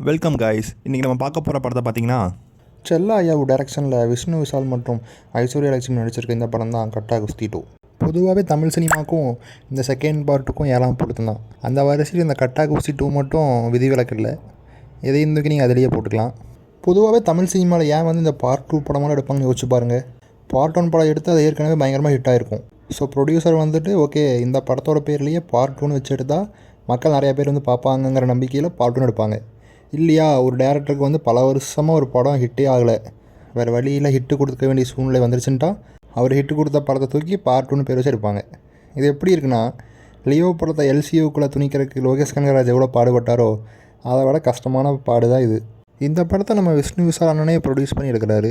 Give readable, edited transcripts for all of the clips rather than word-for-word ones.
Welcome guys. இன்றைக்கி நம்ம பார்க்க போகிற படத்தை பார்த்தீங்கன்னா செல்ல ஐயாவு டைரக்ஷனில் விஷ்ணு விஷால் மற்றும் ஐஸ்வர்யா லட்சுமி நடிச்சிருக்க இந்த படம் தான் கட்டா குஸ்தி 2. பொதுவாகவே தமிழ் சினிமாவுக்கும் இந்த செகண்ட் பார்ட்டுக்கும் 7ஆம் பொருத்தம் தான். அந்த வரிசையில் இந்த கட்டா குஸ்தி 2 மட்டும் விதிவிலக்கு இல்லை. எதையும் தூக்கி நீங்கள் அதிலேயே போட்டுக்கலாம். பொதுவாகவே தமிழ் சினிமாவில் ஏன் இந்த பார்ட் 2 படமெல்லாம் எடுப்பாங்கன்னு யோசிச்சு பாருங்கள். பார்ட் 1 படம் எடுத்து அது ஏற்கனவே பயங்கரமாக ஹிட் ஆகிருக்கும். ஸோ ப்ரொடியூசர் ஓகே இந்த படத்தோட பேர்லேயே பார்ட் 2ன்னு வச்சு எடுத்தால் மக்கள் நிறையா பேர் பார்ப்பாங்கங்கிற நம்பிக்கையில் பார்ட் 1 எடுப்பாங்க. இல்லையா, ஒரு டேரக்டருக்கு பல வருஷமாக ஒரு படம் ஹிட்டே ஆகலை, வேறு வழியில் ஹிட்டு கொடுக்க வேண்டிய சூழ்நிலை வந்துருச்சுன்ட்டா அவர் ஹிட்டு கொடுத்த படத்தை தூக்கி பார்ட் 2ன்னு பேர் வச்சு எடுப்பாங்க. இது எப்படி இருக்குன்னா, லியோ படத்தை எல்சியூக்குள்ளே துணிக்கிறதுக்கு லோகேஷ் கனகராஜ் எவ்வளோ பாடுபட்டாரோ அதை விட கஷ்டமான பாடு தான் இது. இந்த படத்தை நம்ம விஷ்ணு விஷால் அண்ணனே ப்ரொடியூஸ் பண்ணி எடுக்கிறாரு.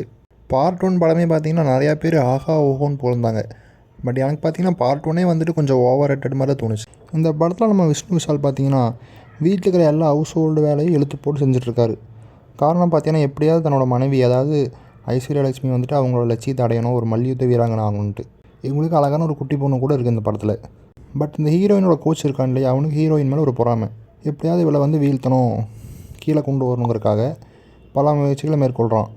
பார்ட் 1 படமே பார்த்திங்கன்னா நிறையா பேர் ஆஹா ஓஹோன்னு போயிருந்தாங்க. பட் எனக்கு பார்த்திங்கன்னா பார்ட் 1 கொஞ்சம் ஓவர் ரேட்டட் மாதிரி தான் தோணுச்சு. இந்த படத்தில் நம்ம விஷ்ணு விஷால் பார்த்திங்கன்னா வீட்டில் இருக்கிற எல்லா ஹவுஸ் ஹோல்டு வேலையும் இழுத்து போட்டு செஞ்சிட்ருக்காரு. காரணம் பார்த்தீங்கன்னா எப்படியாவது தன்னோட மனைவி அதாவது ஐஸ்வர்யா லட்சுமி அவங்களோட லட்சியத்தை அடையணும், ஒரு மல்யுத்த வீராங்கனை ஆகணுன்ட்டு. இவங்களுக்கு அழகான ஒரு குட்டி பொண்ணு கூட இருக்குது இந்த படத்தில். பட் இந்த ஹீரோயினோட கோச் இருக்கான் இல்லையா, அவனுக்கு ஹீரோயின் மேலே ஒரு பொறாமை. எப்படியாவது இவளை வீழ்த்தணும், கீழே கொண்டு வரணுங்கிறதுக்காக பல முயற்சிகளை மேற்கொள்கிறான்.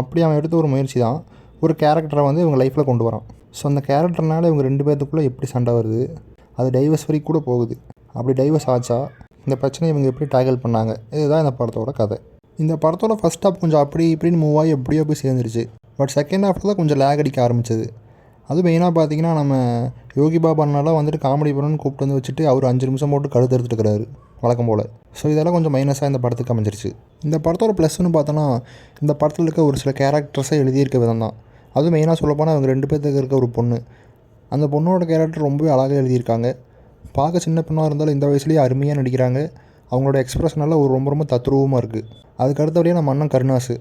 அப்படி அவன் எடுத்த ஒரு முயற்சி தான் ஒரு கேரக்டரை இவங்க லைஃப்பில் கொண்டு வரான். ஸோ அந்த கேரக்டர்னால இவங்க 2 பேர்த்துக்குள்ளே எப்படி சண்டை வருது, அது டைவர்ஸ் வரைக்கும் கூட போகுது. அப்படி டைவர்ஸ் ஆச்சா இந்த பிரச்சனையை இவங்க எப்படி டேக்கிள் பண்ணாங்க, இதுதான் இந்த படத்தோட கதை. இந்த படத்தோட ஃபஸ்ட் ஹாஃப் கொஞ்சம் அப்படி இப்படின்னு மூவ் ஆகி எப்படியோ போய் சேர்ந்துருச்சு. பட் செகண்ட் ஹாஃபில் தான் கொஞ்சம் லேக் அடிக்க ஆரம்பிச்சது. அது மெயினாக பார்த்தீங்கன்னா நம்ம யோகி பாபானால காமெடி படம்னு கூப்பிட்டு வச்சுட்டு அவர் 5 நிமிஷம் போட்டு கழுத்து எடுத்துட்டுருக்காரு வழக்கம் போல். ஸோ இதெல்லாம் கொஞ்சம் மைனஸாக இந்த படத்துக்கு அமைஞ்சிருச்சு. இந்த படத்தோட ப்ளஸ்ன்னு பார்த்தோன்னா இந்த படத்தில் இருக்க ஒரு சில கேரக்டர்ஸை எழுதியிருக்க விதம் தான். அதுவும் மெயினாக சொல்லப்போனால் அவங்க 2 பேர்த்துக்கு இருக்க ஒரு பொண்ணு, அந்த பொண்ணோட கேரக்டர் ரொம்பவே அழகாக எழுதியிருக்காங்க. பார்க்க சின்ன பொண்ணாக இருந்தாலும் இந்த வயசுலேயே அருமையாக நடிக்கிறாங்க. அவங்களோட எக்ஸ்ப்ரெஷனெல்லாம் ரொம்ப ரொம்ப தத்ரூபமாக இருக்குது. அதுக்கு அடுத்தபடியாக நம்ம அண்ணன் கருணாசு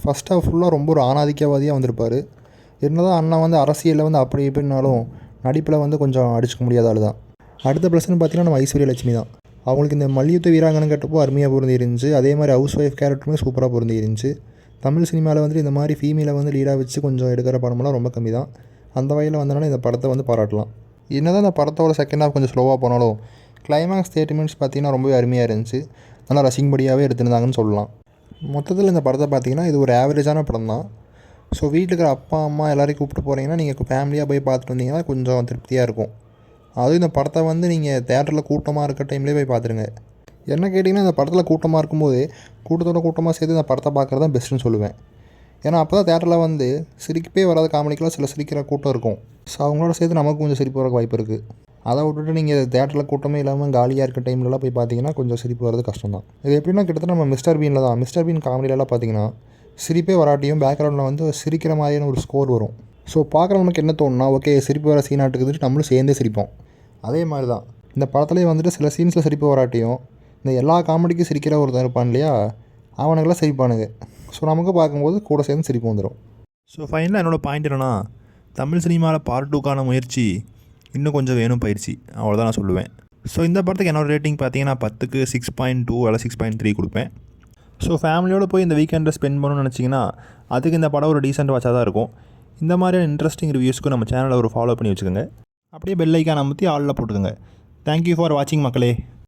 ஃபஸ்ட் ஹாஃப் ஃபுல்லாக ரொம்ப ஒரு ஆணாதிக்கவாதியாக வந்திருப்பார். என்னதான் அண்ணன் அரசியலில் அப்படி இப்படினாலும் நடிப்பில் கொஞ்சம் அடிச்சுக்க முடியாத ஆள் தான். அடுத்த ப்ளஸ்ன்னு பார்த்தீங்கன்னா நம்ம ஐஸ்வர்யா லட்சுமி தான். அவங்களுக்கு இந்த மல்யுத்த வீராங்கன்னு கேட்டப்போ அருமையாக பொருந்தி இருந்துச்சு. அதே மாதிரி ஹவுஸ் ஒய்ஃப் கேரக்டருமே சூப்பராக பொருந்தி இருந்துச்சு. தமிழ் சினிமாவில் இந்த மாதிரி ஃபீமேலை லீடாக வச்சு கொஞ்சம் எடுக்கிற படமெல்லாம் ரொம்ப கம்மி தான். அந்த வகையில் வந்தனால இந்த படத்தை பாராட்டலாம். என்ன தான் இந்த படத்தோட செகண்ட் ஹாஃப் கொஞ்சம் ஸ்லோவாக போனாலும் கிளைமேக்ஸ் 30 மினிட்ஸ் பார்த்திங்கன்னா ரொம்பவே அருமையாக இருந்துச்சு. நல்லா ரசிக்கும்படியாகவே எடுத்துருந்தாங்கன்னு சொல்லலாம். மொத்தத்தில் இந்த படத்தை பார்த்திங்கன்னா இது ஒரு ஆவரேஜான படம் தான். ஸோ வீட்டில் இருக்கிற அப்பா அம்மா எல்லோரையும் கூப்பிட்டு போகிறீங்கன்னா நீங்கள் ஃபேமிலியாக போய் பார்த்துட்டு வந்தீங்கன்னா கொஞ்சம் திருப்தியாக இருக்கும். அதுவும் இந்த படத்தை நீங்கள் தேட்டரில் கூட்டமாக இருக்க டைம்லேயே போய் பார்த்துருங்க. என்ன கேட்டிங்கன்னா இந்த படத்தில் கூட்டமாக இருக்கும்போது கூட்டமாக சேர்த்து இந்த படத்தை பார்க்குறது தான் பெஸ்ட்டுன்னு சொல்லுவேன். ஏன்னா அப்போ தான் தேட்டரில் சிரிப்பே வராத காமெடிக்கெலாம் சில சிரிக்கிற கூட்டம் இருக்கும். ஸோ அவங்களோட சேர்த்து நமக்கு கொஞ்சம் சிரிப்பு வரக்கு வாய்ப்பு இருக்குது. அதை விட்டுட்டு நீங்கள் தேட்டரில் கூட்டமே இல்லாமல் காலியாக இருக்க டைம்லலாம் போய் பார்த்தீங்கன்னா கொஞ்சம் சிரிப்பு வரது கஷ்டம் தான். இது எப்படின்னா கிட்டத்தட்ட நம்ம மிஸ்டர் பீனில் தான். மிஸ்டர் பீன் காமெடியிலலாம் பார்த்தீங்கன்னா சிரிப்பே வராட்டியும் பேக்ரவுண்டில் சிரிக்கிற மாதிரியான ஒரு ஸ்கோர் வரும். ஸோ பார்க்குறவனுக்கு என்ன தோணுன்னா, ஓகே சிரிப்பு வர சீன் ஆட்டுக்குதுட்டு நம்மளும் சேர்ந்தே சிரிப்போம். அதே மாதிரி தான் இந்த படத்துலேயே சில சீன்ஸில் சிரிப்பு வராட்டியும் இந்த எல்லா காமெடிக்கும் சிரிக்கிற ஒருத்தன் இருப்பான் இல்லையா, அவனுக்கெல்லாம் சிரிப்பானுங்க. ஸோ நமக்கு பார்க்கும்போது கூட சேர்ந்து சிரிப்பு வந்துடும். ஸோ ஃபைனலாக என்னோடய பாயிண்ட் என்னென்னா, தமிழ் சினிமாவில் பார்ட் 2க்கான முயற்சி இன்னும் கொஞ்சம் வேணும் பயிற்சி, அவ்வளோதான் நான் சொல்லுவேன். ஸோ இந்த படத்துக்கு என்னோடய ரேட்டிங் பார்த்தீங்கன்னா 10க்கு 6.2 அல்ல 6.3 கொடுப்பேன். ஸோ ஃபேமிலியோடு போய் இந்த வீக்கெண்டை ஸ்பெண்ட் பண்ணணும்னு நினச்சிங்கன்னா அதுக்கு இந்த படம் ஒரு டீசென்ட் வாட்சாக தான் இருக்கும். இந்த மாதிரியான இன்ட்ரெஸ்டிங் ரிவ்யூஸ்க்கு நம்ம சேனலை ஒரு ஃபாலோ பண்ணி வச்சுக்கோங்க. அப்படியே பெல் ஐக்கான் அமுத்தி ஆளில் போட்டுக்கோங்க. தேங்க்யூ ஃபார் வாட்சிங் மக்களே.